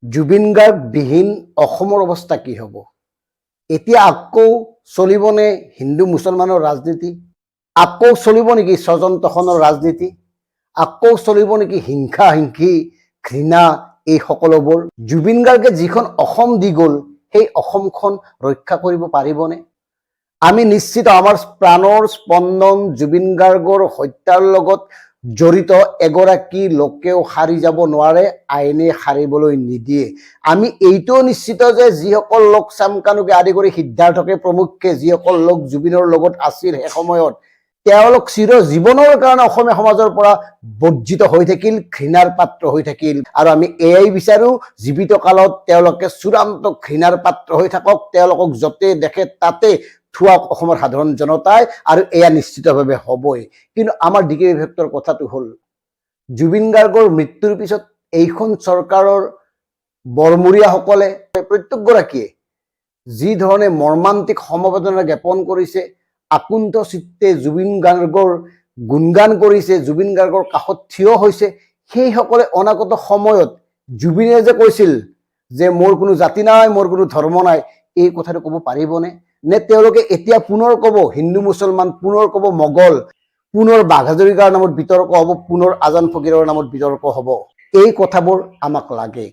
জুবিন গাৰ্গ বিহীন অসমৰ অৱস্থা কি হ'ব? এতিয়া আকৌ চলিবনে হিন্দু মুছলমানৰ ৰাজনীতি? আকৌ চলিব নেকি স্বজন তোষণৰ ৰাজনীতি? আকৌ চলিব নেকি হিংসা হিংসি ঘৃণা এই সকলোবোৰ? জুবিন গাৰ্গে যিখন অসম দি গ'ল সেই অসমখন ৰক্ষা কৰিব পাৰিবনে? আমি নিশ্চিত আমাৰ প্ৰাণৰ স্পন্দন জুবিন গাৰ্গৰ হত্যাৰ লগত জড়িত এগৰাকী লোকেও সাৰি যাব নোৱাৰে, আইনে সাৰিবলৈ নিদিয়ে। আমি এইটোও নিশ্চিত যে যিসকল লোক চামকানুকে আদি কৰি সিদ্ধাৰ্থকে প্ৰমুখ্যে যিসকল লোক জুবিনৰ লগত আছিল সেই সময়ত, তেওঁলোক চিৰজীৱনৰ কাৰণে অসমীয়া সমাজৰ পৰা বৰ্জিত হৈ থাকিল, ঘৃণাৰ পাত্ৰ হৈ থাকিল। আৰু আমি এয়াই বিচাৰো জীৱিত কালত তেওঁলোকে চূড়ান্ত ঘৃণাৰ পাত্ৰ হৈ থাকক, তেওঁলোকক য'তে দেখে তাতে থুৱাক অসমৰ সাধাৰণ জনতাই, আৰু এয়া নিশ্চিতভাৱে হ'বই। কিন্তু আমাৰ ডিকে বিভক্তৰ কথাটো হ'ল, জুবিন গাৰ্গৰ মৃত্যুৰ পিছত এইখন চৰকাৰৰ বৰমূৰীয়াসকলে প্ৰত্যেকগৰাকীয়ে যি ধৰণে মৰ্মান্তিক সমবেদনা জ্ঞাপন কৰিছে, আকুণ্ঠ চিত্তে জুবিন গাৰ্গৰ গুণগান কৰিছে, জুবিন গাৰ্গৰ কাষত থিয় হৈছে, সেইসকলে অনাগত সময়ত জুবিনে যে কৈছিল যে মোৰ কোনো জাতি নাই, মোৰ কোনো ধৰ্ম নাই, এই কথাটো ক'ব পাৰিবনে? নে তেওঁলোকে এতিয়া পুনৰ ক'ব হিন্দু মুছলমান, পুনৰ ক'ব মোগল, পুনৰ বাঘ হাজৰিকাৰ নামত বিতৰ্ক হ'ব, পুনৰ আজান ফকীৰৰ নামত বিতৰ্ক হ'ব? এই কথাবোৰ আমাক লাগে।